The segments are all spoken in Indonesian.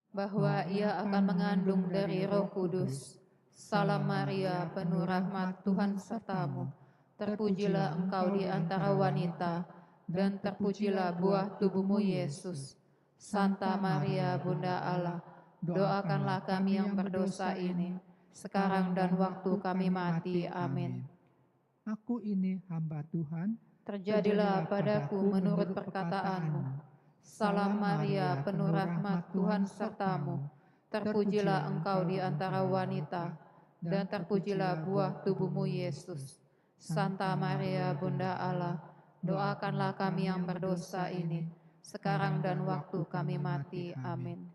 bahwa ia akan mengandung dari Roh Kudus. Salam Maria, penuh rahmat, Tuhan sertamu. Terpujilah engkau di antara wanita, dan terpujilah buah tubuhmu Yesus. Santa Maria, Bunda Allah, doakanlah kami yang berdosa ini, sekarang dan waktu kami mati. Amin. Aku ini hamba Tuhan, Terjadilah padaku menurut perkataanmu. Salam Maria, penuh rahmat, Tuhan sertamu. Terpujilah engkau di antara wanita, dan terpujilah buah tubuhmu Yesus. Santa Maria, Bunda Allah, doakanlah kami yang berdosa ini, sekarang dan waktu kami mati. Amin.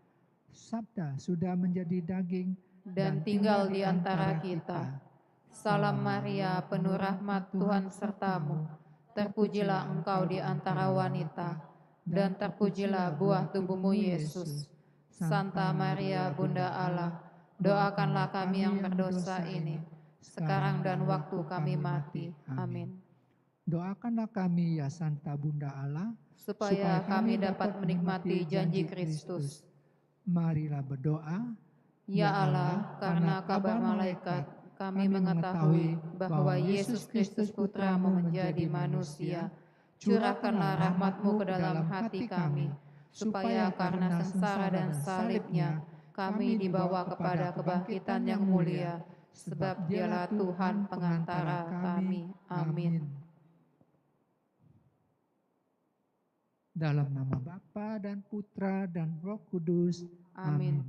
Sabda sudah menjadi daging Dan tinggal di antara kita. Salam Maria, penuh rahmat, Tuhan sertamu. Terpujilah engkau di antara wanita, dan terpujilah buah tubuhmu Yesus. Santa Maria, Bunda Allah, doakanlah kami yang berdosa ini, sekarang dan waktu kami mati. Amin. Doakanlah kami ya Santa Bunda Allah, Supaya kami dapat menikmati janji Kristus. Marilah berdoa. Ya Allah, karena kabar malaikat, kami mengetahui bahwa Yesus Kristus Putramu menjadi manusia. Curahkanlah rahmat-Mu ke dalam hati kami, supaya karena sengsara dan salibnya, kami dibawa kepada kebangkitan yang mulia, sebab Dialah Tuhan pengantara kami. Amin. Dalam nama Bapa dan Putra dan Roh Kudus. Amin.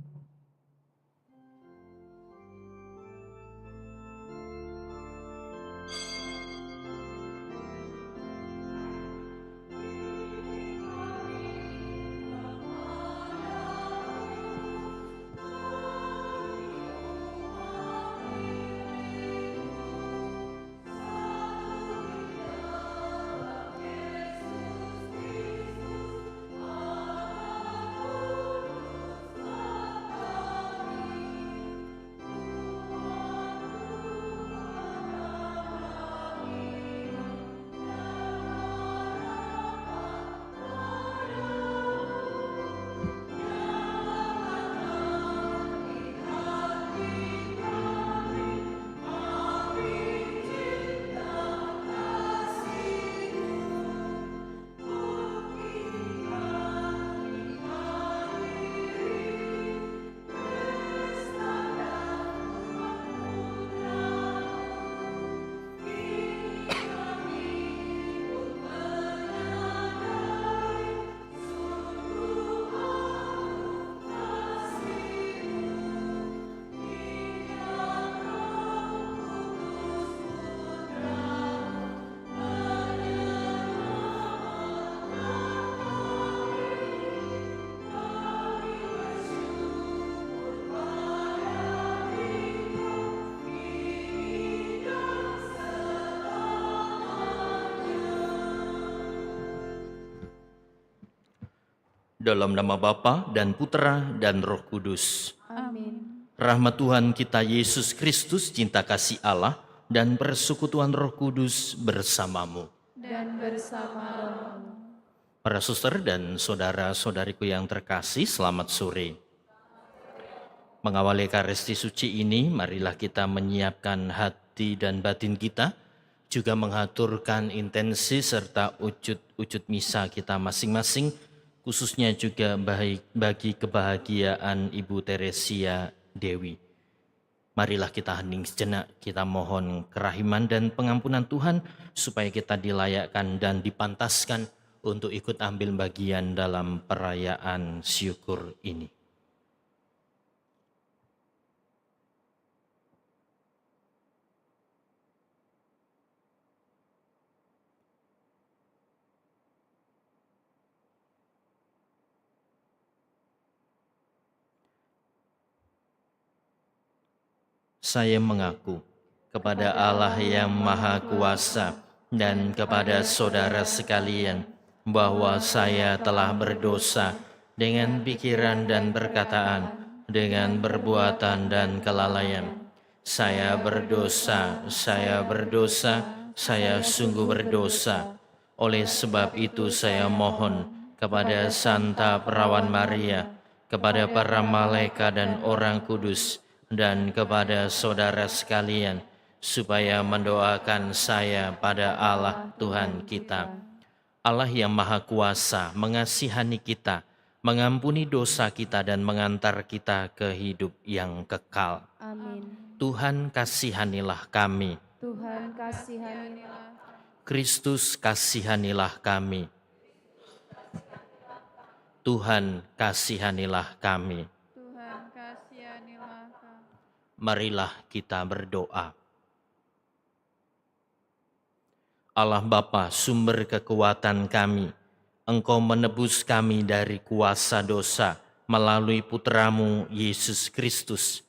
Dalam nama Bapa dan Putra dan Roh Kudus. Amin. Rahmat Tuhan kita Yesus Kristus, cinta kasih Allah, dan persekutuan Roh Kudus bersamamu. Dan bersama rohmu. Para suster dan saudara-saudariku yang terkasih, selamat sore. Mengawali Ekaristi Suci ini, marilah kita menyiapkan hati dan batin kita, juga mengaturkan intensi serta wujud misa kita masing-masing, khususnya juga bagi kebahagiaan Ibu Teresia Dewi. Marilah kita hening sejenak, kita mohon kerahiman dan pengampunan Tuhan, supaya kita dilayakkan dan dipantaskan untuk ikut ambil bagian dalam perayaan syukur ini. Saya mengaku kepada Allah yang Maha Kuasa dan kepada saudara sekalian bahwa saya telah berdosa dengan pikiran dan perkataan, dengan perbuatan dan kelalaian. Saya berdosa, saya sungguh berdosa. Oleh sebab itu saya mohon kepada Santa Perawan Maria, kepada para malaikat dan orang kudus, dan kepada saudara sekalian, supaya mendoakan saya pada Allah Tuhan kita. Allah yang Maha Kuasa mengasihani kita, mengampuni dosa kita dan mengantar kita ke hidup yang kekal. Amin. Tuhan kasihanilah kami. Tuhan kasihanilah. Kristus kasihanilah kami. Tuhan kasihanilah kami. Tuhan kasihanilah kami. Marilah kita berdoa. Allah Bapa, sumber kekuatan kami, Engkau menebus kami dari kuasa dosa melalui Putra-Mu Yesus Kristus.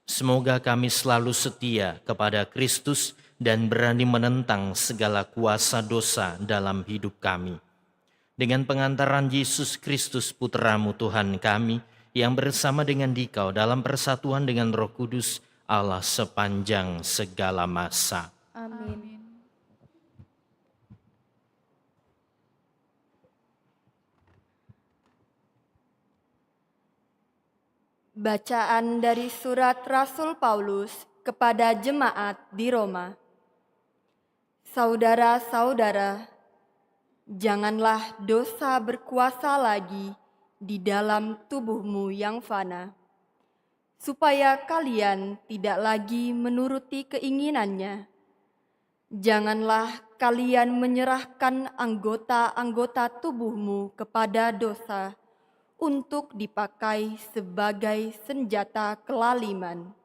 Semoga kami selalu setia kepada Kristus dan berani menentang segala kuasa dosa dalam hidup kami. Dengan pengantaran Yesus Kristus Putra-Mu Tuhan kami, yang bersama dengan Dikau dalam persatuan dengan Roh Kudus, Allah sepanjang segala masa. Amin. Bacaan dari surat Rasul Paulus kepada jemaat di Roma. Saudara-saudara, janganlah dosa berkuasa lagi di dalam tubuhmu yang fana, supaya kalian tidak lagi menuruti keinginannya. Janganlah kalian menyerahkan anggota-anggota tubuhmu kepada dosa, untuk dipakai sebagai senjata kelaliman.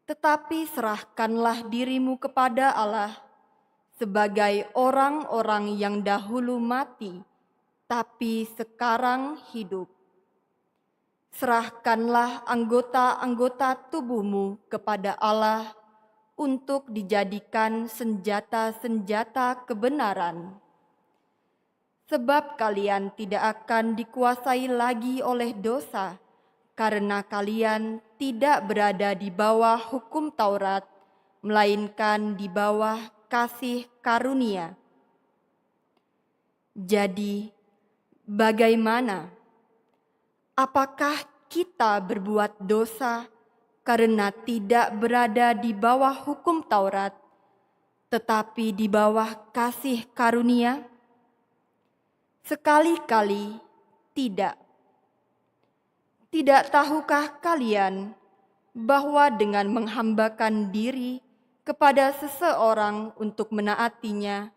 Tetapi serahkanlah dirimu kepada Allah sebagai orang-orang yang dahulu mati, tapi sekarang hidup. Serahkanlah anggota-anggota tubuhmu kepada Allah untuk dijadikan senjata-senjata kebenaran. Sebab kalian tidak akan dikuasai lagi oleh dosa, karena kalian tidak berada di bawah hukum Taurat, melainkan di bawah kasih karunia. Jadi, bagaimana? Apakah kita berbuat dosa karena tidak berada di bawah hukum Taurat, tetapi di bawah kasih karunia? Sekali-kali tidak. Tidak tahukah kalian bahwa dengan menghambakan diri kepada seseorang untuk menaatinya,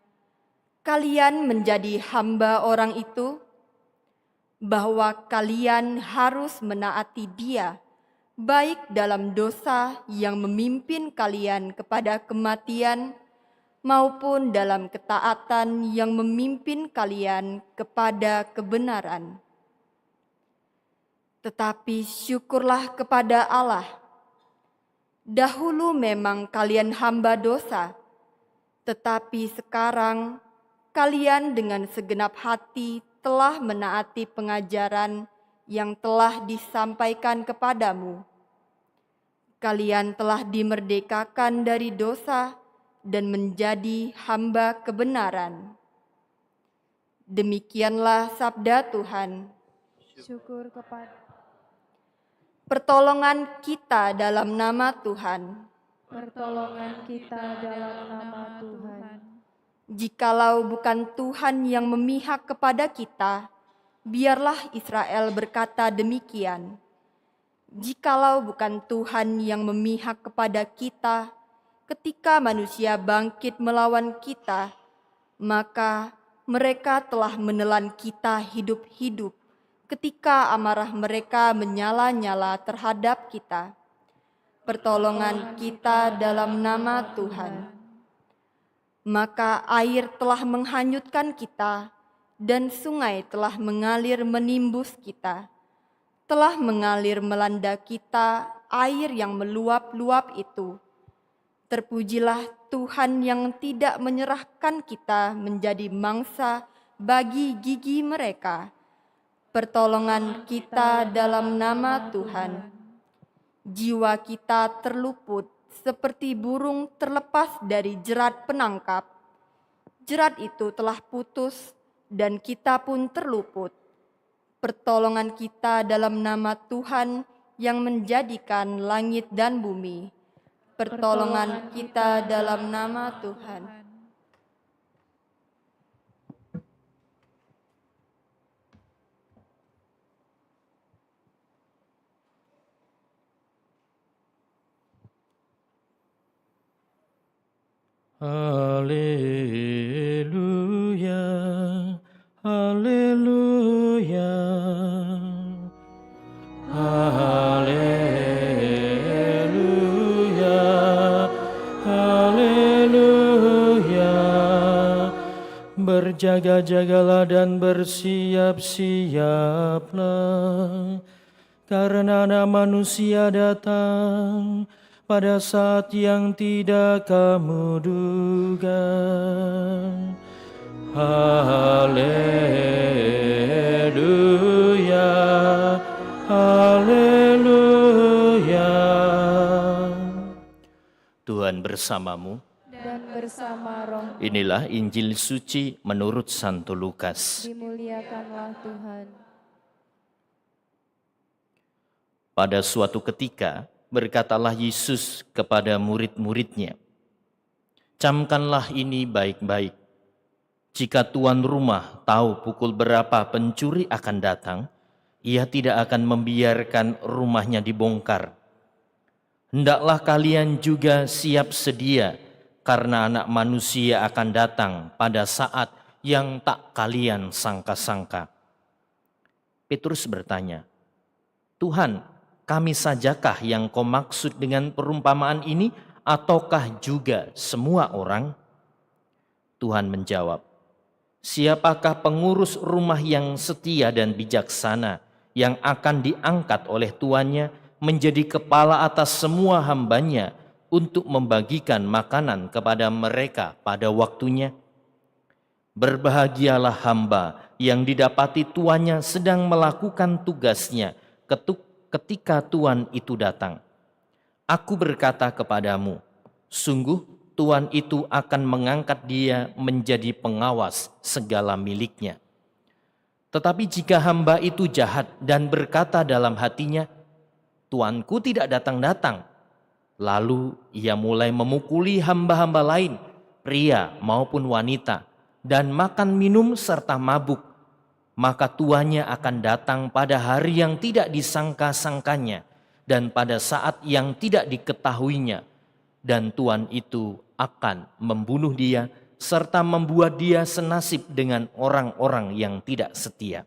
kalian menjadi hamba orang itu? Bahwa kalian harus menaati dia, baik dalam dosa yang memimpin kalian kepada kematian, maupun dalam ketaatan yang memimpin kalian kepada kebenaran. Tetapi syukurlah kepada Allah. Dahulu memang kalian hamba dosa, tetapi sekarang kalian dengan segenap hati telah menaati pengajaran yang telah disampaikan kepadamu. Kalian telah dimerdekakan dari dosa dan menjadi hamba kebenaran. Demikianlah sabda Tuhan. Syukur kepada Pertolongan kita dalam nama Tuhan. pertolongan kita dalam nama Tuhan. Jikalau bukan Tuhan yang memihak kepada kita, biarlah Israel berkata demikian. Jikalau bukan Tuhan yang memihak kepada kita, ketika manusia bangkit melawan kita, maka mereka telah menelan kita hidup-hidup ketika amarah mereka menyala-nyala terhadap kita. Pertolongan kita dalam nama Tuhan. Maka air telah menghanyutkan kita, dan sungai telah mengalir menimbus kita. Telah mengalir melanda kita air yang meluap-luap itu. Terpujilah Tuhan yang tidak menyerahkan kita menjadi mangsa bagi gigi mereka. Pertolongan kita dalam nama Tuhan. Jiwa kita terluput seperti burung terlepas dari jerat penangkap. Jerat itu telah putus dan kita pun terluput. pertolongan kita dalam nama Tuhan yang menjadikan langit dan bumi. Pertolongan kita dalam nama Tuhan. Haleluya, haleluya, haleluya, haleluya. Berjaga-jagalah dan bersiap-siaplah, karena Anak Manusia datang pada saat yang tidak kamu duga. Haleluya, haleluya. Tuhan bersamamu. Dan bersama roh. Inilah Injil suci menurut Santo Lukas. Dimuliakanlah Tuhan. Pada suatu ketika, berkatalah Yesus kepada murid-muridnya, "Camkanlah ini baik-baik. Jika tuan rumah tahu pukul berapa pencuri akan datang, ia tidak akan membiarkan rumahnya dibongkar. Hendaklah kalian juga siap sedia, karena Anak Manusia akan datang pada saat yang tak kalian sangka-sangka." Petrus bertanya, "Tuhan, kami sajakah yang kau maksud dengan perumpamaan ini, ataukah juga semua orang?" Tuhan menjawab, "Siapakah pengurus rumah yang setia dan bijaksana yang akan diangkat oleh tuannya menjadi kepala atas semua hambanya untuk membagikan makanan kepada mereka pada waktunya? Berbahagialah hamba yang didapati tuannya sedang melakukan tugasnya ketika tuan itu datang. Aku berkata kepadamu, sungguh tuan itu akan mengangkat dia menjadi pengawas segala miliknya. Tetapi jika hamba itu jahat dan berkata dalam hatinya, tuanku tidak datang-datang, lalu ia mulai memukuli hamba-hamba lain, pria maupun wanita, dan makan minum serta mabuk, maka tuannya akan datang pada hari yang tidak disangka-sangkanya dan pada saat yang tidak diketahuinya, dan tuan itu akan membunuh dia serta membuat dia senasib dengan orang-orang yang tidak setia.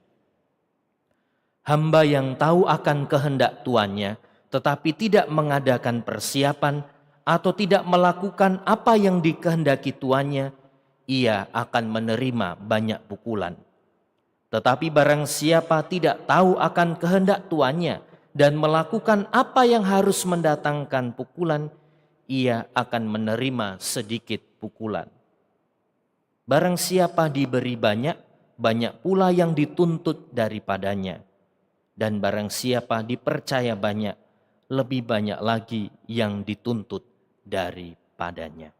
Hamba yang tahu akan kehendak tuannya tetapi tidak mengadakan persiapan atau tidak melakukan apa yang dikehendaki tuannya, ia akan menerima banyak pukulan. Tetapi barang siapa tidak tahu akan kehendak tuannya dan melakukan apa yang harus mendatangkan pukulan, ia akan menerima sedikit pukulan. Barang siapa diberi banyak, banyak pula yang dituntut daripadanya. Dan barang siapa dipercaya banyak, lebih banyak lagi yang dituntut daripadanya."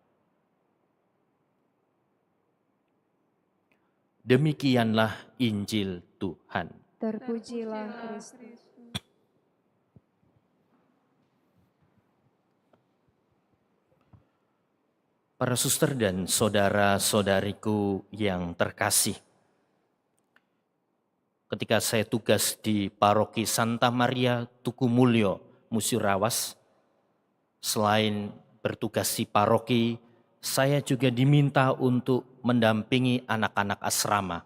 Demikianlah Injil Tuhan. Terpujilah Kristus. Para suster dan saudara-saudariku yang terkasih, ketika saya tugas di Paroki Santa Maria Tukumulyo, Musirawas, selain bertugas di paroki, saya juga diminta untuk mendampingi anak-anak asrama.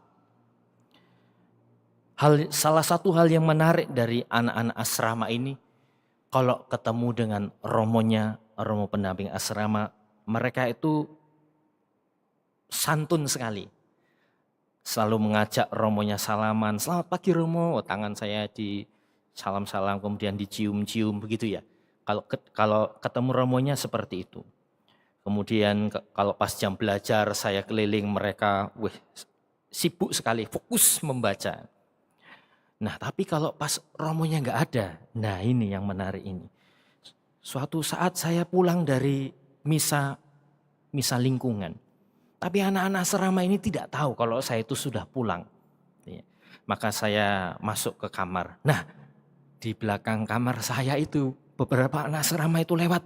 Salah satu hal yang menarik dari anak-anak asrama ini, kalau ketemu dengan romo pendamping asrama, mereka itu santun sekali. Selalu mengajak romonya salaman, "Selamat pagi Romo," tangan saya di salam-salam kemudian dicium-cium begitu ya. Kalau ketemu romonya seperti itu. Kemudian kalau pas jam belajar saya keliling mereka, sibuk sekali, fokus membaca. Nah tapi kalau pas romonya nggak ada, nah ini yang menarik ini. Suatu saat saya pulang dari misa lingkungan. Tapi anak-anak asrama ini tidak tahu kalau saya itu sudah pulang. Maka saya masuk ke kamar. Nah, di belakang kamar saya itu beberapa anak asrama itu lewat.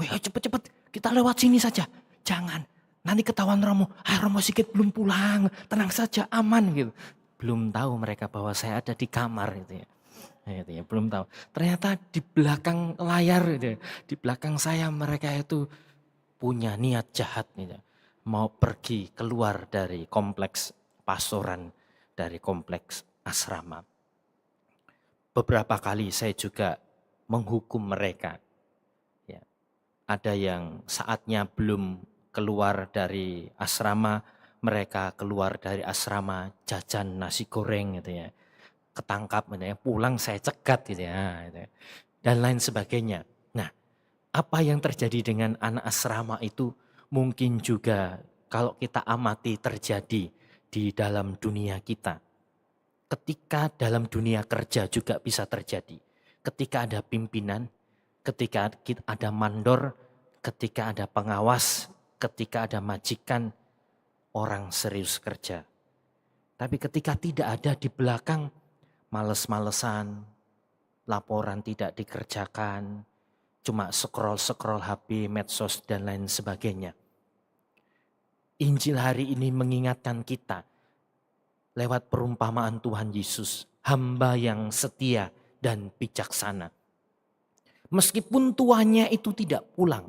Wih, cepet-cepet, kita lewat sini saja. Jangan, nanti ketahuan Romo. Romo Sigit belum pulang, tenang saja, aman gitu. Belum tahu mereka bahwa saya ada di kamar gitu ya. Gitu ya, belum tahu. Ternyata di belakang layar gitu, di belakang saya mereka itu punya niat jahat gitu. Mau pergi keluar dari kompleks pastoran, dari kompleks asrama. Beberapa kali saya juga menghukum mereka. Ya. Ada yang saatnya belum keluar dari asrama, mereka keluar dari asrama jajan nasi goreng gitu ya. Ketangkap gitu ya, pulang saya cegat gitu ya. Gitu ya. Dan lain sebagainya. Nah, apa yang terjadi dengan anak asrama itu mungkin juga kalau kita amati terjadi di dalam dunia kita. Ketika dalam dunia kerja juga bisa terjadi. Ketika ada pimpinan, ketika ada mandor, ketika ada pengawas, ketika ada majikan, orang serius kerja. Tapi ketika tidak ada di belakang, males-malesan, laporan tidak dikerjakan, cuma scroll-scroll HP, medsos, dan lain sebagainya. Injil hari ini mengingatkan kita lewat perumpamaan Tuhan Yesus, hamba yang setia dan bijaksana. Meskipun tuannya itu tidak pulang,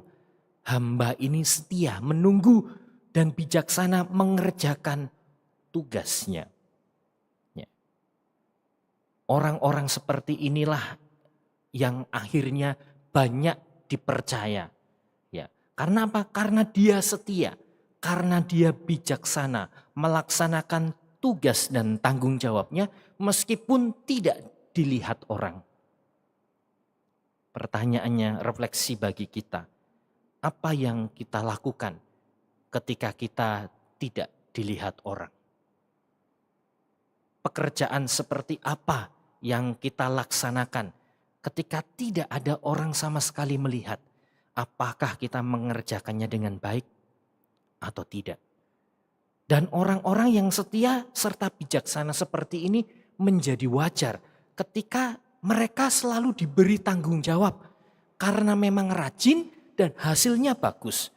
hamba ini setia menunggu dan bijaksana mengerjakan tugasnya. Ya. Orang-orang seperti inilah yang akhirnya banyak dipercaya. Ya. Karena apa? Karena dia setia, karena dia bijaksana melaksanakan tugas dan tanggung jawabnya meskipun tidak dilihat orang. Pertanyaannya, refleksi bagi kita. Apa yang kita lakukan ketika kita tidak dilihat orang? Pekerjaan seperti apa yang kita laksanakan ketika tidak ada orang sama sekali melihat? Apakah kita mengerjakannya dengan baik atau tidak? Dan orang-orang yang setia serta bijaksana seperti ini menjadi wajar ketika mereka selalu diberi tanggung jawab karena memang rajin dan hasilnya bagus.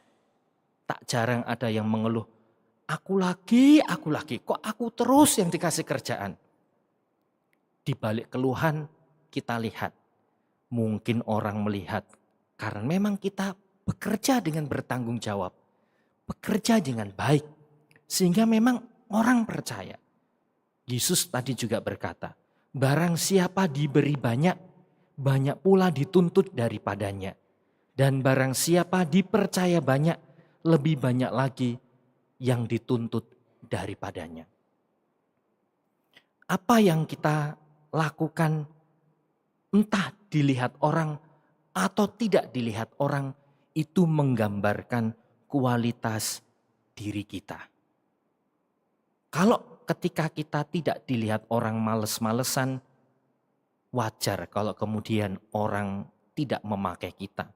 Tak jarang ada yang mengeluh, aku lagi, kok aku terus yang dikasih kerjaan. Di balik keluhan kita lihat, mungkin orang melihat karena memang kita bekerja dengan bertanggung jawab, bekerja dengan baik. Sehingga memang orang percaya. Yesus tadi juga berkata, barang siapa diberi banyak, banyak pula dituntut daripadanya. Dan barang siapa dipercaya banyak, lebih banyak lagi yang dituntut daripadanya. Apa yang kita lakukan entah dilihat orang atau tidak dilihat orang, itu menggambarkan kualitas diri kita. Kalau ketika kita tidak dilihat orang males-malesan, wajar kalau kemudian orang tidak memakai kita.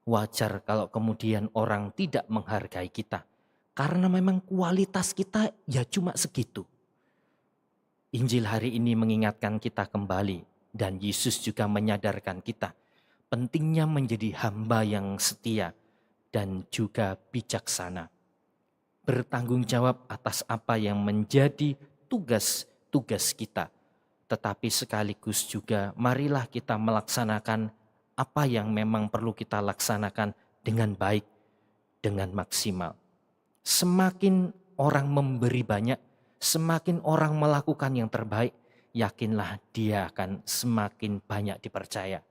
Wajar kalau kemudian orang tidak menghargai kita. Karena memang kualitas kita ya cuma segitu. Injil hari ini mengingatkan kita kembali. Dan Yesus juga menyadarkan kita. Pentingnya menjadi hamba yang setia dan juga bijaksana. Bertanggung jawab atas apa yang menjadi tugas-tugas kita. Tetapi sekaligus juga marilah kita melaksanakan apa yang memang perlu kita laksanakan dengan baik, dengan maksimal. Semakin orang memberi banyak, semakin orang melakukan yang terbaik, yakinlah dia akan semakin banyak dipercaya.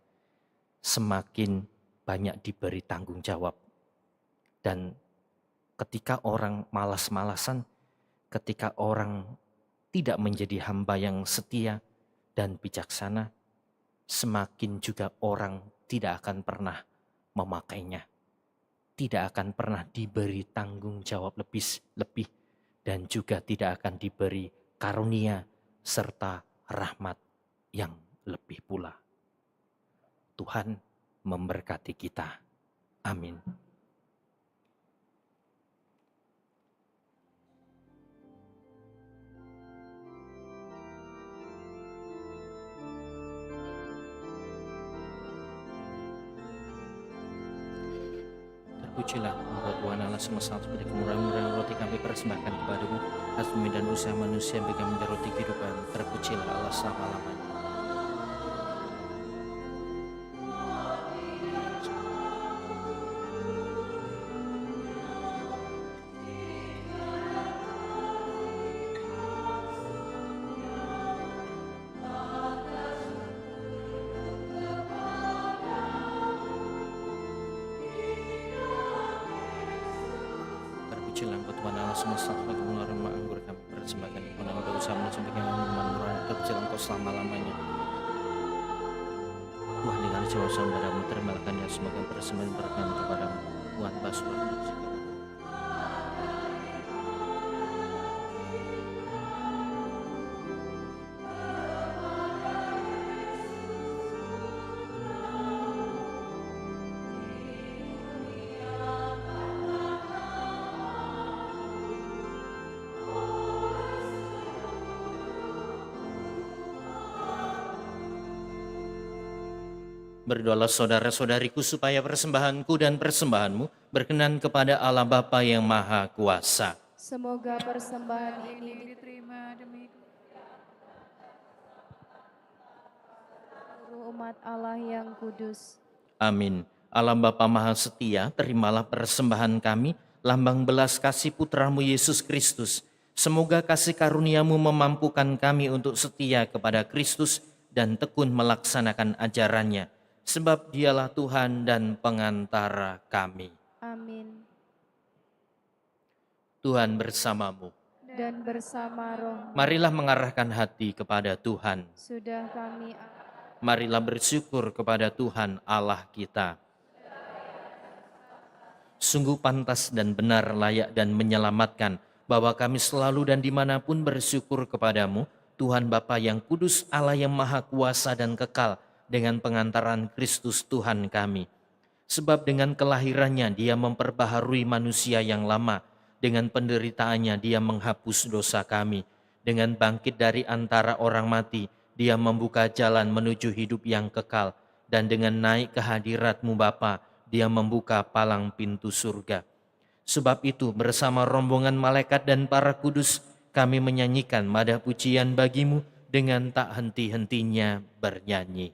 Semakin banyak diberi tanggung jawab. Dan ketika orang malas-malasan, ketika orang tidak menjadi hamba yang setia dan bijaksana, semakin juga orang tidak akan pernah memakainya. Tidak akan pernah diberi tanggung jawab lebih dan juga tidak akan diberi karunia serta rahmat yang lebih pula. Tuhan memberkati kita. Amin. Terpujilah Engkau Tuhan Allah semesta seperti kemurahan-murahan roti kami persembahkan kepadamu, atas bumi dan usaha manusia yang bagi menjadi roti kehidupan. Terpujilah Allah selama-lamanya. Terpujilah Engkau Tuhan Allah semesta seperti kemurahan mak anggur kami persembahkan kepadamu, dan usaha manusia yang bagi minuman murah. Terpujilah Engkau selama-lamanya. Tuhan dengan jiwa padamu, terimalah kami sebagai persembahan berkenan kepadamu. Tuhan basuhlah dosa kami. Berdoalah saudara-saudariku supaya persembahanku dan persembahanmu berkenan kepada Allah Bapa yang Maha Kuasa. Semoga persembahan ini diterima demi seluruh umat Allah yang kudus. Amin. Allah Bapa Maha Setia, terimalah persembahan kami, lambang belas kasih Putramu Yesus Kristus. Semoga kasih karuniamu memampukan kami untuk setia kepada Kristus dan tekun melaksanakan ajarannya. Sebab dialah Tuhan dan pengantara kami. Amin. Tuhan bersamamu. Dan bersama roh Marilah mengarahkan hati kepada Tuhan. sudah kami Marilah bersyukur kepada Tuhan Allah kita. Sungguh pantas dan benar, layak dan menyelamatkan bahwa kami selalu dan dimanapun bersyukur kepadamu, Tuhan Bapa yang kudus, Allah yang maha kuasa dan kekal, dengan pengantaran Kristus Tuhan kami. Sebab dengan kelahirannya dia memperbaharui manusia yang lama, dengan penderitaannya dia menghapus dosa kami. Dengan bangkit dari antara orang mati, dia membuka jalan menuju hidup yang kekal. Dan dengan naik ke hadirat-Mu Bapa, dia membuka palang pintu surga. Sebab itu bersama rombongan malaikat dan para kudus, kami menyanyikan madah pujian bagimu dengan tak henti-hentinya bernyanyi.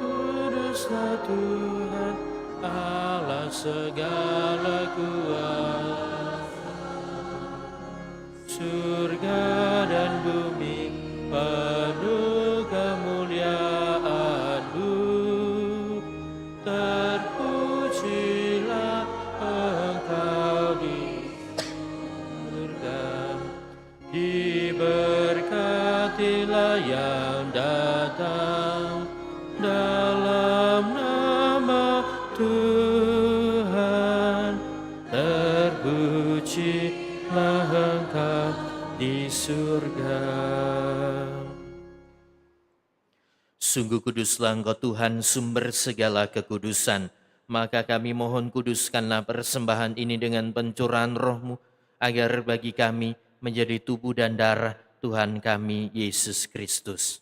Kuduslah Tuhan Allah segala kuasa, surga dan bumi penuh kemuliaan-Mu. Terpujilah Engkau di surga, diberkatilah yang datang dalam nama Tuhan. Terpujilah Engkau di surga. Sungguh kuduslah Engkau Tuhan, sumber segala kekudusan. Maka kami mohon kuduskanlah persembahan ini dengan pencurahan roh-Mu, agar bagi kami menjadi tubuh dan darah Tuhan kami Yesus Kristus.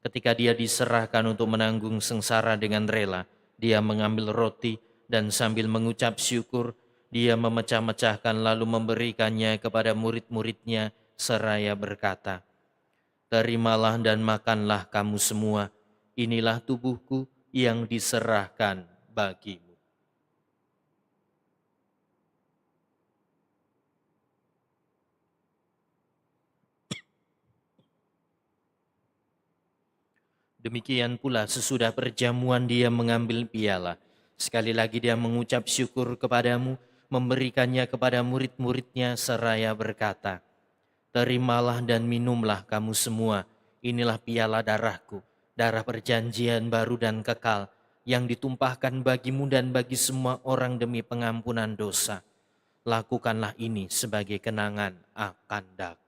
Ketika dia diserahkan untuk menanggung sengsara dengan rela, dia mengambil roti dan sambil mengucap syukur, dia memecah-mecahkan lalu memberikannya kepada murid-muridnya seraya berkata, "Terimalah dan makanlah kamu semua, inilah tubuhku yang diserahkan bagimu." Demikian pula sesudah perjamuan dia mengambil piala. Sekali lagi dia mengucap syukur kepadamu, memberikannya kepada murid-muridnya seraya berkata, "Terimalah dan minumlah kamu semua, inilah piala darahku, darah perjanjian baru dan kekal, yang ditumpahkan bagimu dan bagi semua orang demi pengampunan dosa. Lakukanlah ini sebagai kenangan akan daku."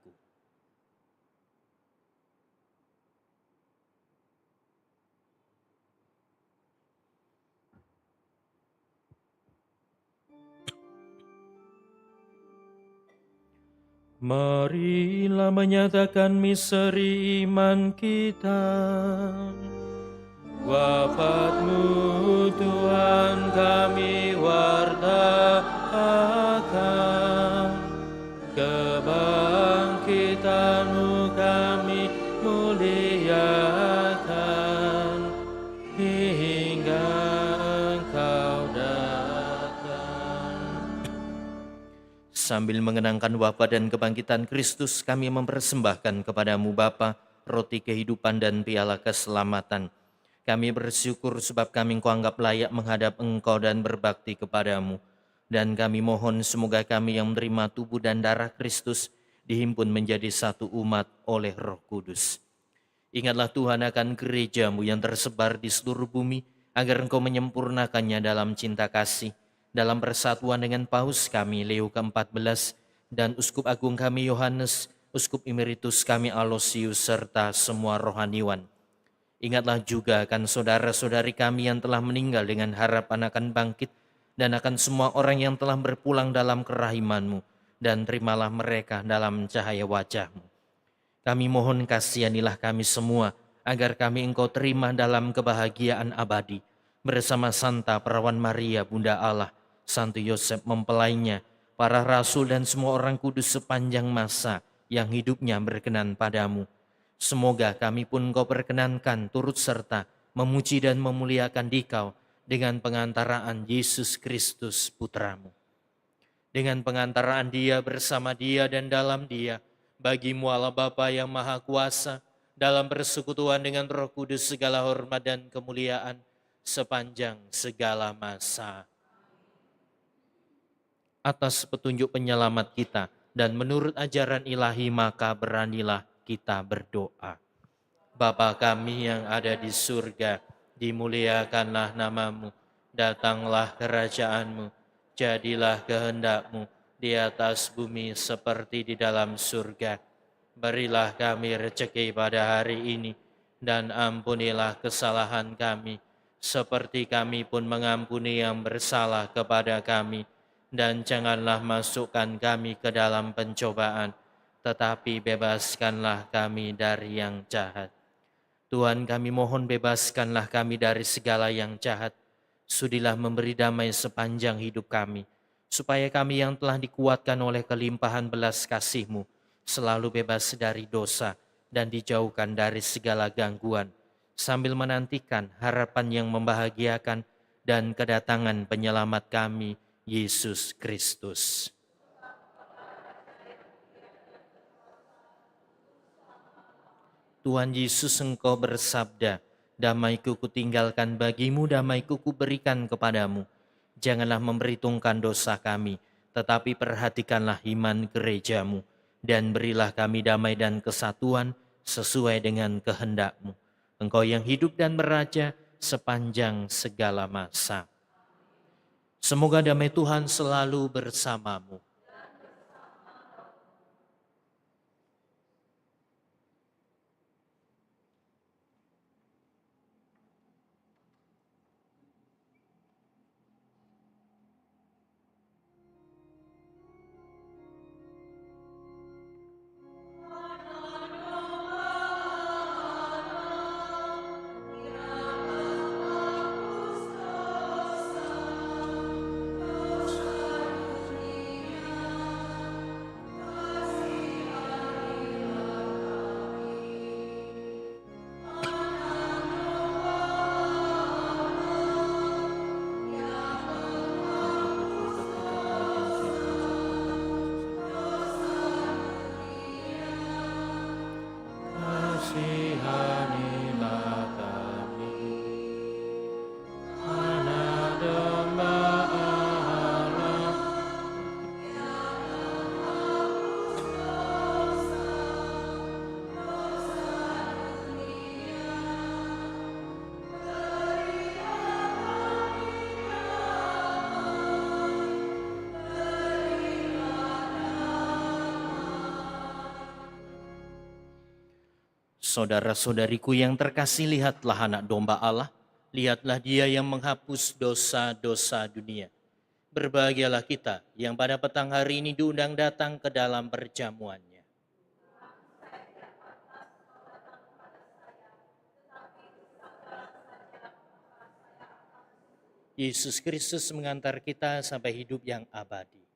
Marilah menyatakan misteri iman kita. Wafatmu Tuhan kami wartakan, kebangkitan-Mu kami muliakan, hingga Engkau datang. Sambil mengenangkan wafat dan kebangkitan Kristus, kami mempersembahkan kepadamu Bapa, roti kehidupan dan piala keselamatan. Kami bersyukur sebab kami Engkau anggap layak menghadap Engkau dan berbakti kepadamu. Dan kami mohon semoga kami yang menerima tubuh dan darah Kristus dihimpun menjadi satu umat oleh Roh Kudus. Ingatlah Tuhan akan gereja-Mu yang tersebar di seluruh bumi, agar Engkau menyempurnakannya dalam cinta kasih, dalam persatuan dengan Paus kami Leo ke-14 dan Uskup Agung kami Yohanes, Uskup Emeritus kami Alosius, serta semua rohaniwan. Ingatlah juga akan saudara-saudari kami yang telah meninggal dengan harapan akan bangkit, dan akan semua orang yang telah berpulang dalam kerahiman-Mu, dan terimalah mereka dalam cahaya wajah-Mu. Kami mohon kasihanilah kami semua, agar kami Engkau terima dalam kebahagiaan abadi, bersama Santa Perawan Maria, Bunda Allah, Santo Yosef mempelainya, para rasul dan semua orang kudus sepanjang masa yang hidupnya berkenan padamu. Semoga kami pun Engkau perkenankan turut serta memuji dan memuliakan Dikau dengan pengantaraan Yesus Kristus Putra-Mu. Dengan pengantaraan Dia, bersama Dia dan dalam Dia, bagi-Mu Allah Bapa yang Maha Kuasa, dalam persekutuan dengan Roh Kudus segala hormat dan kemuliaan sepanjang segala masa. Atas petunjuk penyelamat kita dan menurut ajaran ilahi, maka beranilah kita berdoa. Bapa kami yang ada di surga, dimuliakanlah nama-Mu, datanglah kerajaan-Mu, jadilah kehendak-Mu di atas bumi seperti di dalam surga. Berilah kami rezeki pada hari ini, dan ampunilah kesalahan kami, seperti kami pun mengampuni yang bersalah kepada kami. Dan janganlah masukkan kami ke dalam pencobaan, tetapi bebaskanlah kami dari yang jahat. Tuhan, kami mohon bebaskanlah kami dari segala yang jahat. Sudilah memberi damai sepanjang hidup kami, supaya kami yang telah dikuatkan oleh kelimpahan belas kasih-Mu selalu bebas dari dosa dan dijauhkan dari segala gangguan, sambil menantikan harapan yang membahagiakan dan kedatangan penyelamat kami, Yesus Kristus. Tuhan Yesus, Engkau bersabda, damai-Ku kutinggalkan bagimu, damai-Ku kuberikan kepadamu. Janganlah memperhitungkan dosa kami, tetapi perhatikanlah iman gereja-Mu, dan berilah kami damai dan kesatuan sesuai dengan kehendak-Mu. Engkau yang hidup dan meraja sepanjang segala masa. Semoga damai Tuhan selalu bersamamu. Kasihanilah kami, Anak Domba Allah. Saudara-saudariku yang terkasih, lihatlah Anak Domba Allah, lihatlah Dia yang menghapus dosa-dosa dunia. Berbahagialah kita yang pada petang hari ini diundang datang ke dalam perjamuannya. Yesus Kristus mengantar kita sampai hidup yang abadi.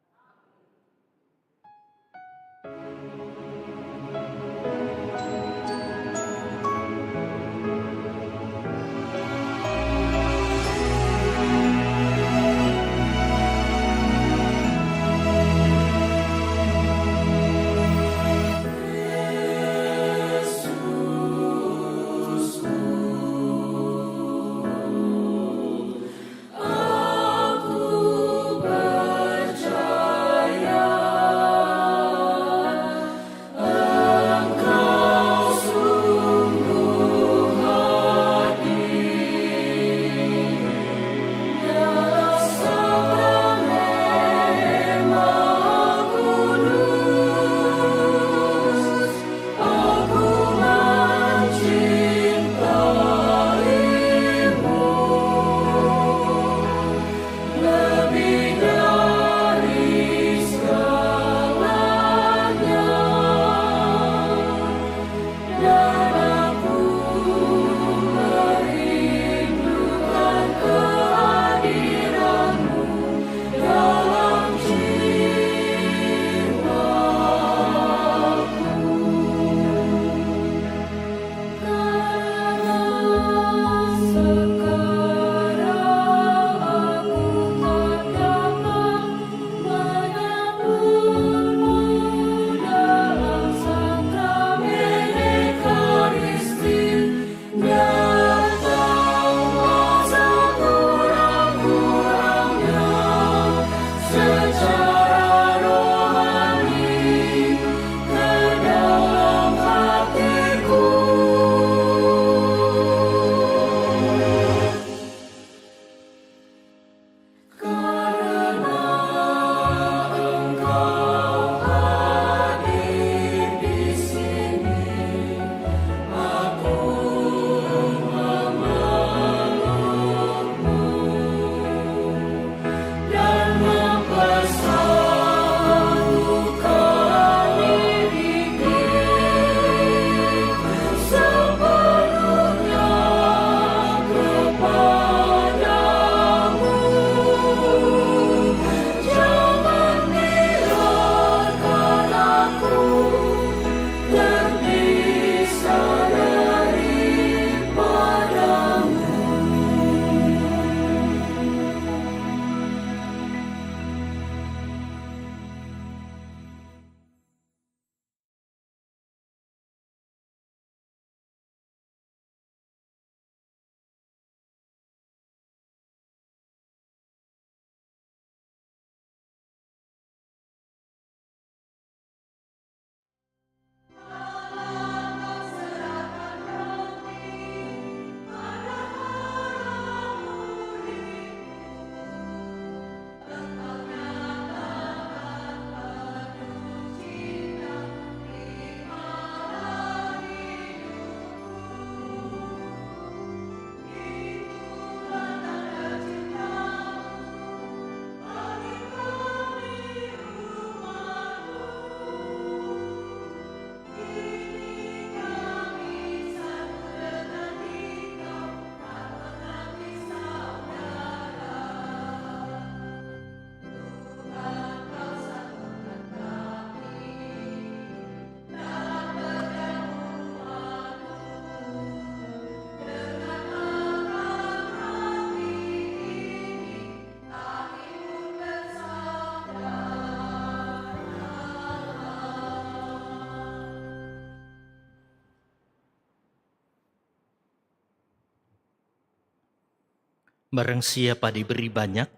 Barang siapa diberi banyak,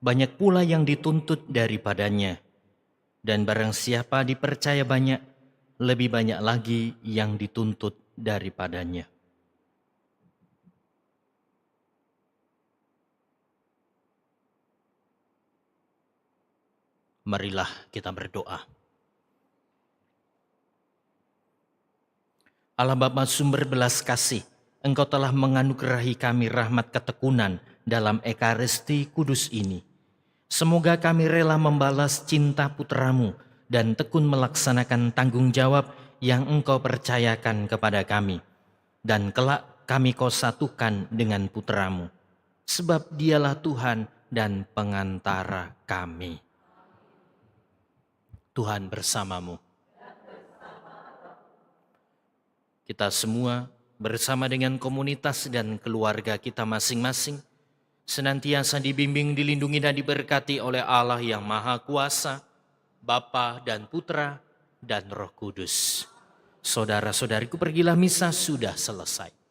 banyak pula yang dituntut daripadanya. Dan barang siapa dipercaya banyak, lebih banyak lagi yang dituntut daripadanya. Marilah kita berdoa. Allah Bapa sumber belas kasih, Engkau telah menganugerahi kami rahmat ketekunan dalam Ekaristi Kudus ini. Semoga kami rela membalas cinta putra-Mu dan tekun melaksanakan tanggung jawab yang Engkau percayakan kepada kami. Dan kelak kami Kau satukan dengan putra-Mu, sebab Dialah Tuhan dan pengantara kami. Tuhan bersamamu. Kita semua bersama dengan komunitas dan keluarga kita masing-masing senantiasa dibimbing, dilindungi dan diberkati oleh Allah yang Maha Kuasa, Bapa dan Putra dan Roh Kudus. Saudara-saudariku, pergilah, misa sudah selesai.